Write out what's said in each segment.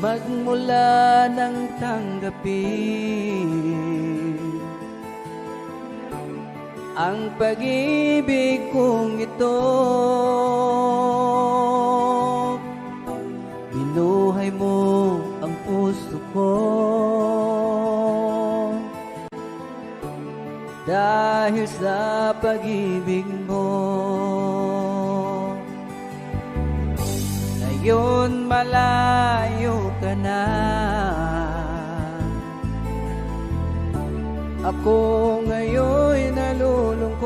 magmula ng tanggapin ang pag-ibig kong ito. Binuhay mo ang puso ko dahil sa pag-ibig mo. Ngayon malayo ka na, ako ngayon'y nalulungkot.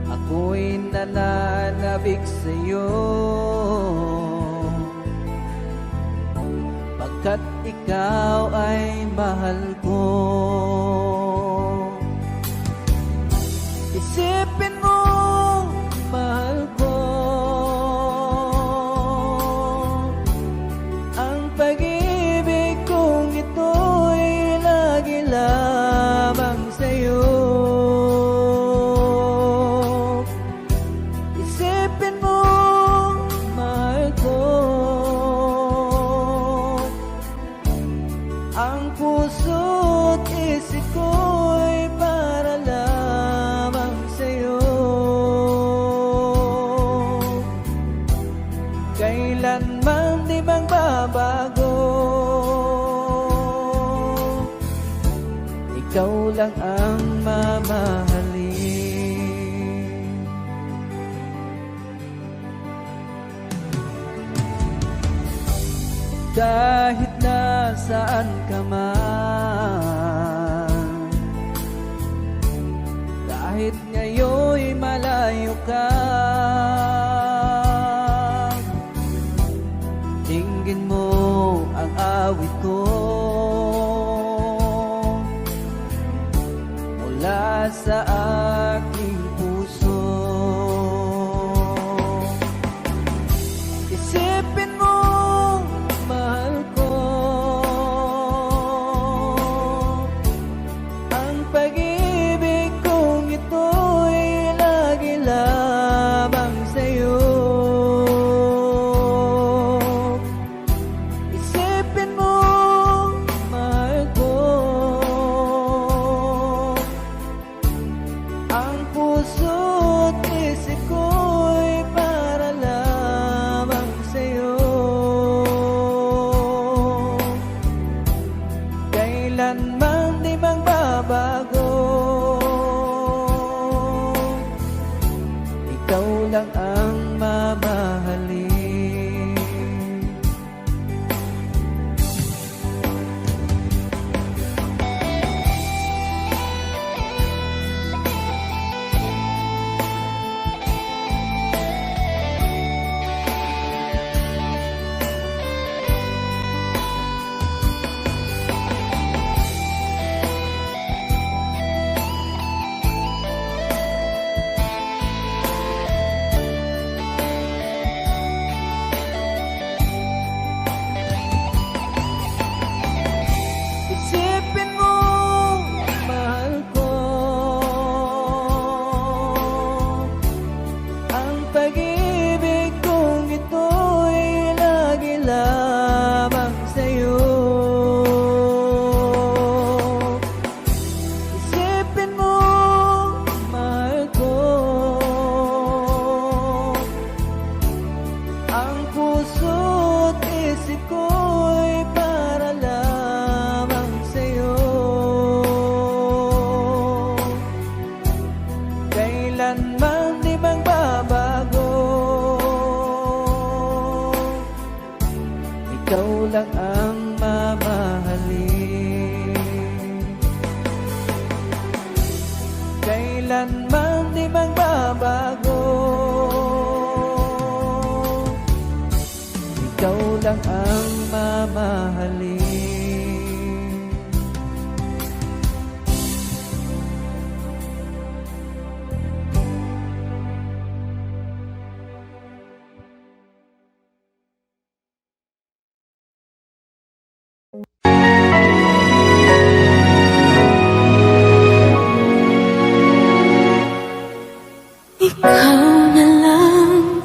Ako'y nananabik sa'yo, pagkat ikaw ay mahal ko. Isipin mo, mahal ko, ang pag-ibig kong ito'y lagi lamang sa'yo. Isipin mo, mahal ko, ang puso't isip ko'y para lamang sa'yo. Kailanman di magbabago, ikaw lang ang mamahalin. Kahit nasaan ka man, kahit ngayon'y malayo ka, dinggin mo ang awit ko mula sa aking puso. Isipin mo, mahal ko, ang pag-ibig kong ito'y lagi lamang sa'yo. Isipin mo, mahal ko, ang puso't isip ko'y para lamang sa'yo. Kailanman di magbabago, ikaw lang ang mamahalin. Isipin mo, mahal ko, ang pag-ibig kong ito'y lagi lamang sa'yo. Isipin mo, mahal ko, ang puso't isip ko'y para lamang sa'yo. Kailanman di magbabago, ikaw lang ang mamahalin. Kailanman di magbabago, ikaw lang ang mamahalin. Ikaw na lang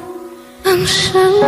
ang siyang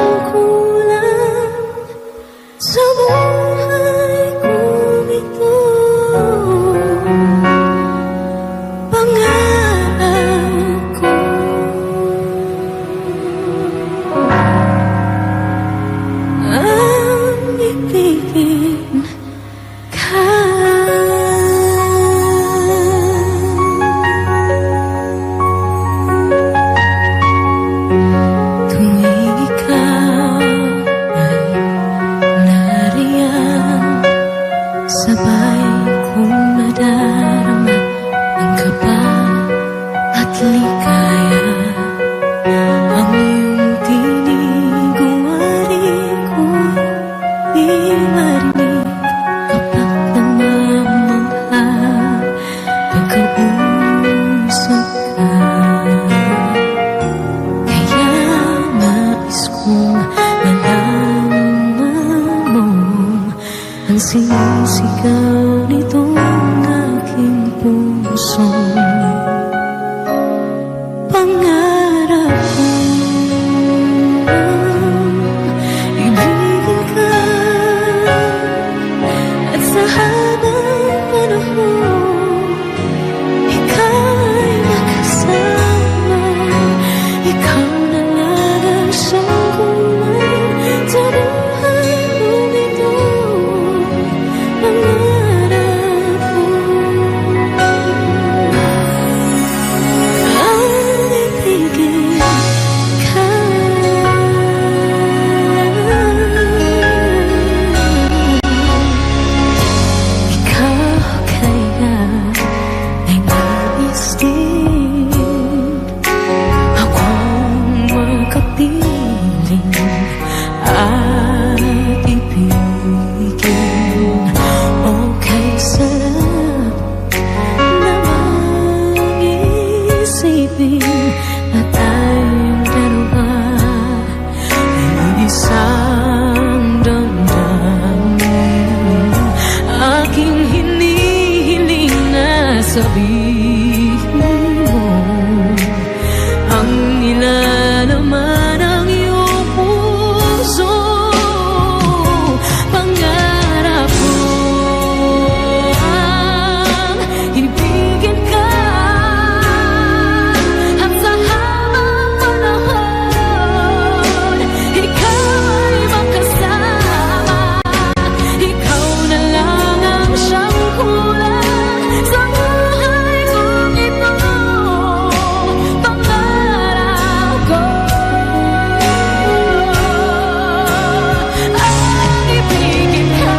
isipin na tayong dalawa ay isang damdamin. Aking hinihiling na sabihin mo ang nilalaman ng iyong puso. Pangarap ko ang ibigin ka at sa habang panahon ikaw ay makasama. Ikaw na lang ang siyang kulang sa buhay kong ito. Pangarap ko ang ibigin ka.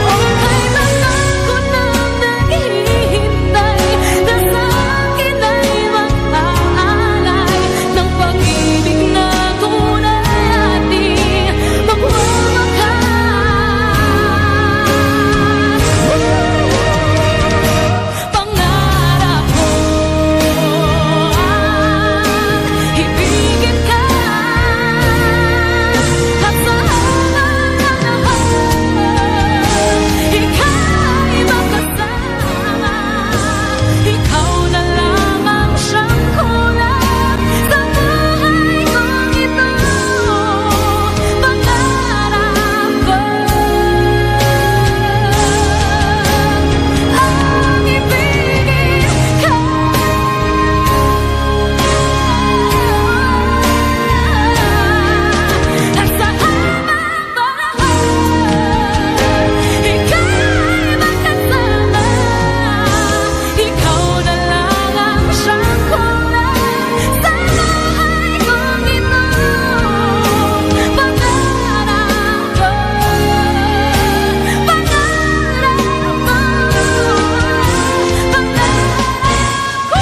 Okay lang ako nang naghihintay na sa akin ay mag-aalay ng pag-ibig na tunay at di magwawakas. Pangarap ko ang ibigin ka at sa habang panahon ikaw ay makasama. Ikaw na lang ang siyang kulang sa buhay kong ito. Pangarap ko ang ibigin ka at sa habang panahon ikaw ay makasama. Ikaw na lang ang siyang kulang sa buhay kong ito. Pangarap ko,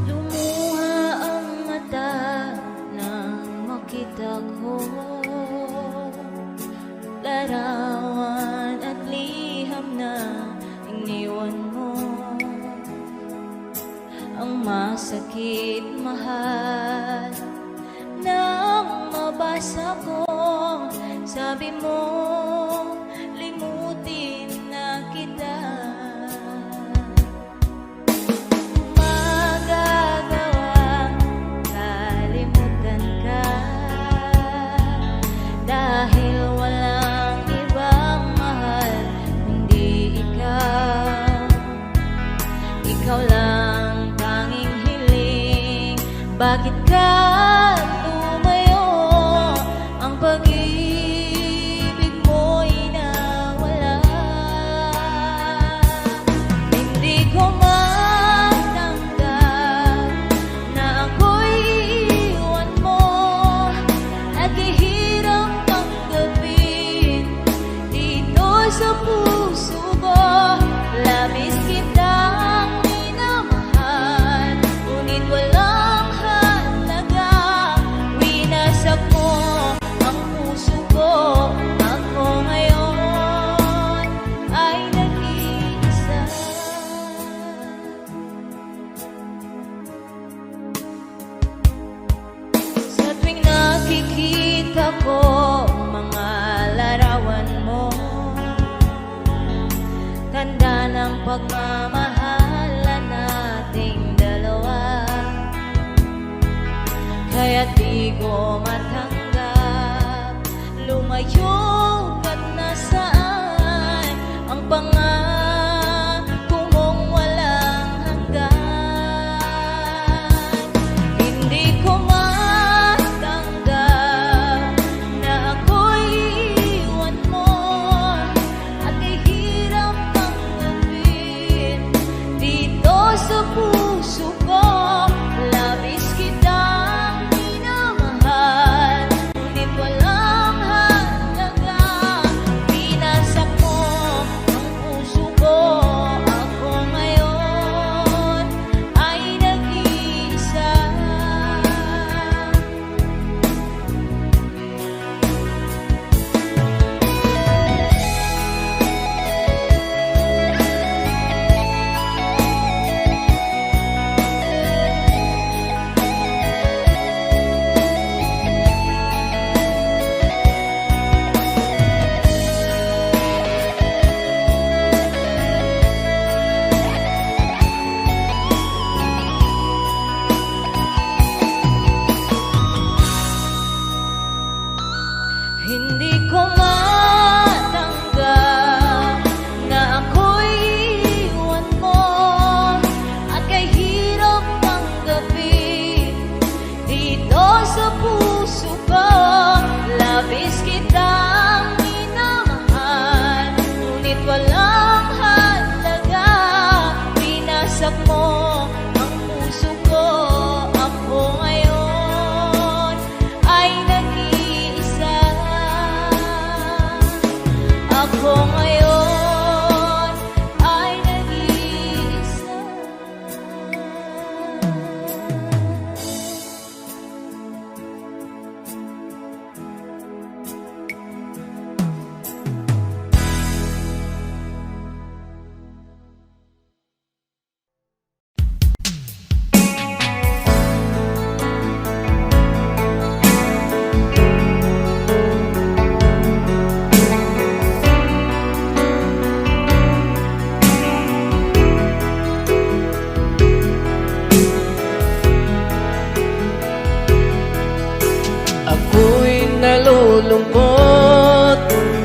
lumuha ang mata nang makita ko larawan at liham na iniwan mo. Ang masakit mahal nang mabasa ko, sabi mo limutin na kita. Magagawang kalimutan ka dahil walang ibang mahal kundi ikaw. Ikaw lang tanging hiling. Bakit ka tumayo? Ang pag-ibig mo'y nawala. Hindi ko matanggap na ako'y iwan mo at ihirap ang gabi dito sa puso ko. Labis kitang minamahal, ngunit walang halaga. Winasak mo ang puso ko. Ako ngayon ay nag-iisa. Sa tuwing nakikita ko mga larawan mo, tanda ng pagmamahalan nating dalawa. Kaya di ko matanggap lumayo ka't nasaan ang pangarap Binagsak mo ang puso ko. Ako ngayon ay nag-iisa. Ako ngayon ay nag-iisa. Ako'y nalulungkot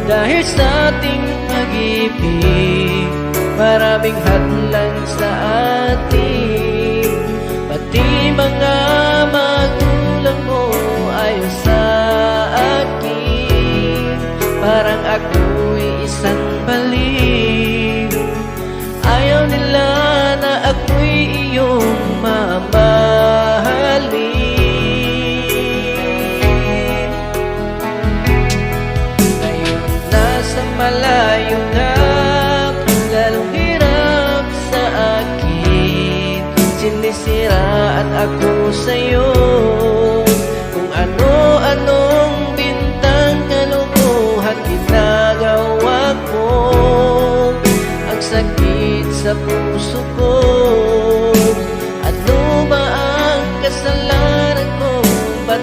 dahil sa ating pag-ibig. Maraming hadlang sa atin, pati mga magulang mo ayaw sa akin. Parang ako'y isang baliw, ayaw nila na ako'y iyong mamahalin. Malayo na, lalong hirap sa akin. Sinisiraan ako sa'yo, kung ano-anong bintang kalukuhan ginagawa ko. Ang sakit sa puso ko, ano ba ang kasalanan ko? Ba't